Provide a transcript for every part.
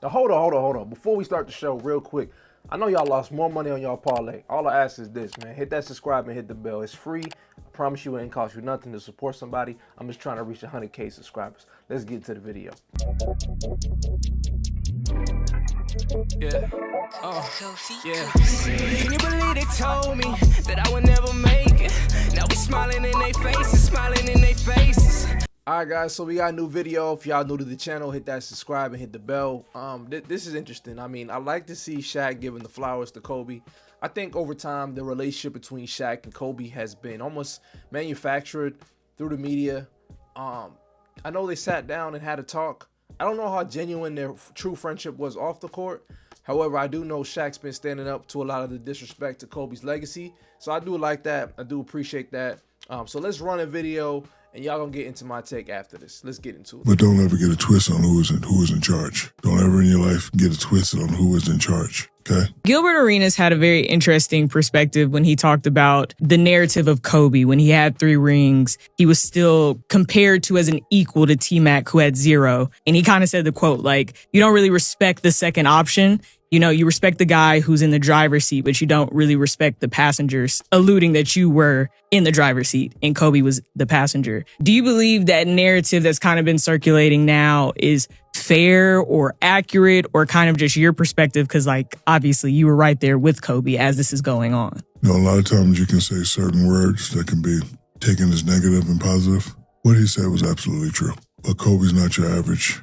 Now hold on. Before we start the show, real quick, I know y'all lost more money on y'all parlay. All I ask is this, man. Hit that subscribe and hit the bell. It's free. I promise you it ain't cost you nothing to support somebody. I'm just trying to reach 100K subscribers. Let's get to the video. Yeah. Yeah. Can you believe they told me that I would never make it? Now we smiling in their faces, smiling in their faces. Alright guys, so we got a new video. If y'all new to the channel, hit that subscribe and hit the bell. This is interesting. I mean, I like to see Shaq giving the flowers to Kobe. I think over time the relationship between Shaq and Kobe has been almost manufactured through the media. I know they sat down and had a talk. I don't know how genuine their true friendship was off the court. However, I do know Shaq's been standing up to a lot of the disrespect to Kobe's legacy. So I do like that. I do appreciate that. So let's run a video and y'all gonna get into my take after this. Let's get into it. But don't ever get a twist on who is in charge. Don't ever in your life get a twist on who is in charge. Okay. Gilbert Arenas had a very interesting perspective when he talked about the narrative of Kobe. When he had 3 rings, he was still compared to as an equal to T-Mac, who had 0. And he kind of said the quote, like, you don't really respect the second option. You know, you respect the guy who's in the driver's seat, but you don't really respect the passengers, alluding that you were in the driver's seat and Kobe was the passenger. Do you believe that narrative that's kind of been circulating now is fair or accurate, or kind of just your perspective? Because, like, obviously you were right there with Kobe as this is going on. You know, a lot of times you can say certain words that can be taken as negative and positive. What he said was absolutely true. But Kobe's not your average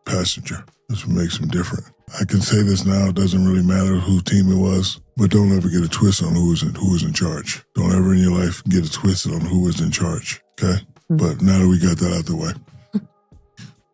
passenger. That's what makes him different. I can say this now, it doesn't really matter whose team it was, but don't ever get a twist on who is in charge. Don't ever in your life get a twist on who is in charge, okay? But now that we got that out the way,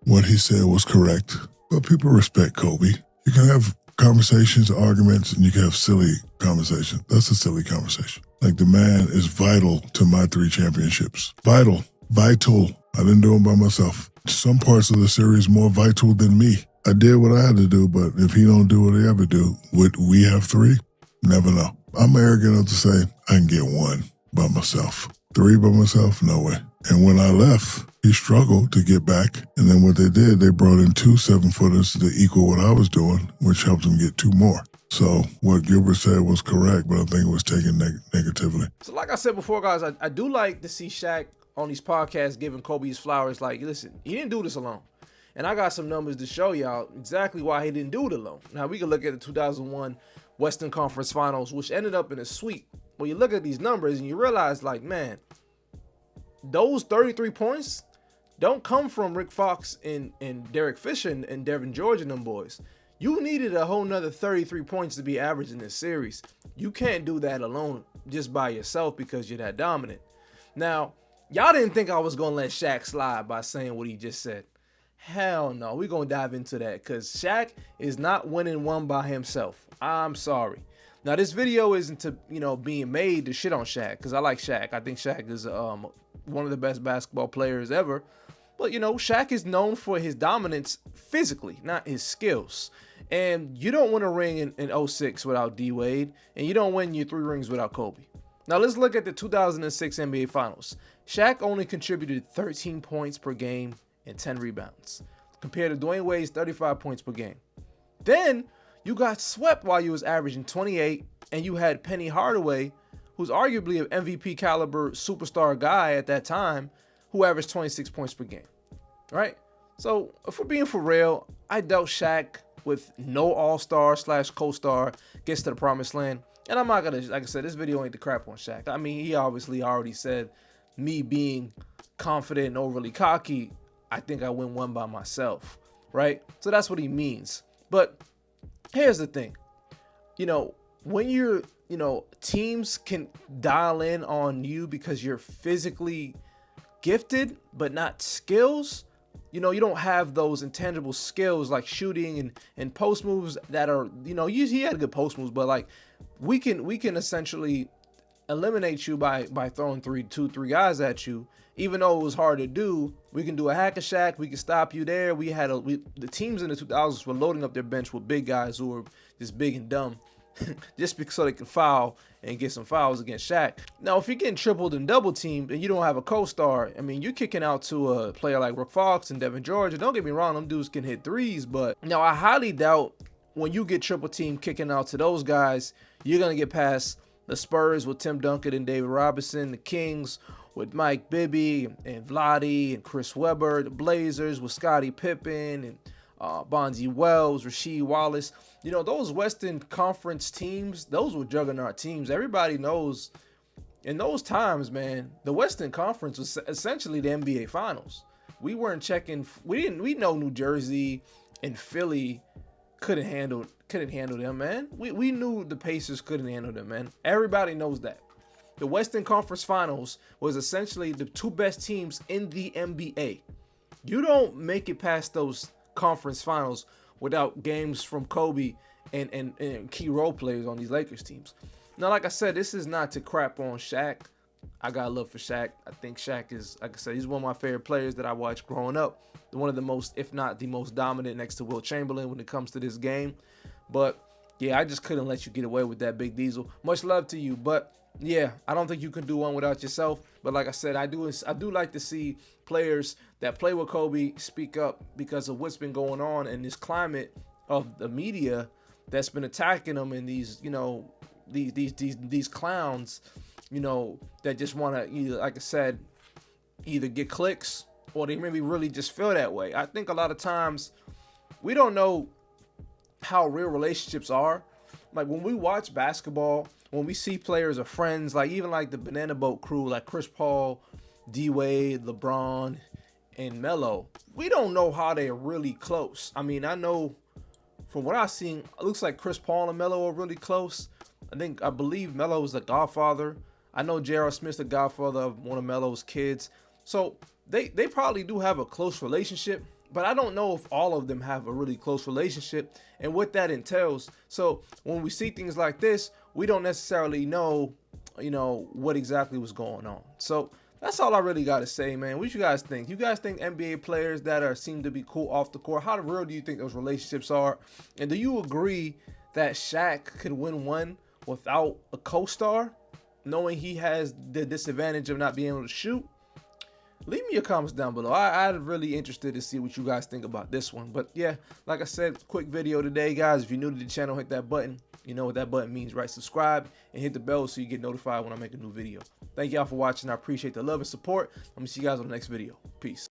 what he said was correct, but people respect Kobe. You can have conversations, arguments, and you can have silly conversations. That's a silly conversation. Like, the man is vital to my 3 championships. Vital. I didn't do them by myself. Some parts of the series more vital than me. I did what I had to do, but if he don't do what he ever do, would we have 3? Never know. I'm arrogant enough to say I can get 1 by myself. 3 by myself? No way. And when I left, he struggled to get back. And then what they did, they brought in 2 7-footers to equal what I was doing, which helped him get 2 more. So what Gilbert said was correct, but I think it was taken negatively. So like I said before, guys, I do like to see Shaq on these podcasts giving Kobe his flowers. Like, listen, he didn't do this alone. And I got some numbers to show y'all exactly why he didn't do it alone. Now, we can look at the 2001 Western Conference Finals, which ended up in a sweep. When you look at these numbers and you realize, like, man, those 33 points don't come from Rick Fox and Derek Fisher and Devin George and them boys. You needed a whole nother 33 points to be average in this series. You can't do that alone just by yourself because you're that dominant. Now, y'all didn't think I was going to let Shaq slide by saying what he just said. Hell no, we're going to dive into that because Shaq is not winning one by himself. I'm sorry. Now, this video isn't to, being made to shit on Shaq because I like Shaq. I think Shaq is one of the best basketball players ever. But, Shaq is known for his dominance physically, not his skills. And you don't win a ring in 06 without D-Wade, and you don't win your 3 rings without Kobe. Now, let's look at the 2006 NBA Finals. Shaq only contributed 13 points per game and 10 rebounds, compared to Dwayne Wade's 35 points per game. Then you got swept while you was averaging 28, and you had Penny Hardaway, who's arguably an MVP caliber superstar guy at that time, who averaged 26 points per game, right? So if we're being for real, I doubt Shaq with no all-star / co-star gets to the promised land. And I'm not gonna, like I said, this video ain't the crap on Shaq. I mean, he obviously already said, me being confident and overly cocky, I think I win one by myself, right? So that's what he means. But here's the thing, when you're, teams can dial in on you because you're physically gifted, but not skills. You don't have those intangible skills like shooting and post moves that are, he had good post moves, but like we can essentially eliminate you by throwing 3 guys at you. Even though it was hard to do, we can do a hack a Shaq. We can stop you there. The teams in the 2000s were loading up their bench with big guys who were just big and dumb. just because so they can foul and get some fouls against Shaq. Now, if you're getting tripled and double teamed and you don't have a co-star, I mean, you're kicking out to a player like Rick Fox and Devin George. And don't get me wrong, them dudes can hit threes, but now I highly doubt when you get triple teamed kicking out to those guys, you're going to get past the Spurs with Tim Duncan and David Robinson, the Kings with Mike Bibby and Vlade and Chris Webber, the Blazers with Scottie Pippen and Bonzi Wells, Rasheed Wallace. You know, those Western Conference teams, those were juggernaut teams. Everybody knows in those times, man, the Western Conference was essentially the NBA Finals. We weren't checking. We know New Jersey and Philly couldn't handle them, man. We knew the Pacers couldn't handle them, man. Everybody knows that. The Western Conference Finals was essentially the two best teams in the NBA. You don't make it past those conference finals without games from Kobe and key role players on these Lakers teams. Now, like I said, this is not to crap on Shaq. I got love for Shaq. I think Shaq is, like I said, he's one of my favorite players that I watched growing up. One of the most, if not the most dominant next to Will Chamberlain when it comes to this game. But yeah, I just couldn't let you get away with that, Big Diesel. Much love to you, but yeah, I don't think you can do one without yourself. But like I said, I do like to see players that play with Kobe speak up because of what's been going on in this climate of the media that's been attacking them, and these, you know, these clowns, you know, that just want to either, like I said, either get clicks or they maybe really just feel that way. I think a lot of times we don't know how real relationships are. Like when we watch basketball, when we see players are friends, like even like the Banana Boat crew, like Chris Paul, D-Wade, LeBron, and Melo, we don't know how they're really close. I mean, I know from what I've seen, it looks like Chris Paul and Melo are really close. I believe Melo is the godfather. I know J.R. Smith's the godfather of one of Melo's kids. So they probably do have a close relationship, but I don't know if all of them have a really close relationship and what that entails. So when we see things like this, we don't necessarily know, you know, what exactly was going on. So that's all I really got to say, man. What you guys think? You guys think NBA players that seem to be cool off the court, how real do you think those relationships are? And do you agree that Shaq could win one without a co-star, knowing he has the disadvantage of not being able to shoot? Leave me your comments down below. I'm really interested to see what you guys think about this one. But yeah, like I said, quick video today, guys. If you're new to the channel, hit that button. You know what that button means, right? Subscribe and hit the bell so you get notified when I make a new video. Thank y'all for watching. I appreciate the love and support. Let me see you guys on the next video. Peace.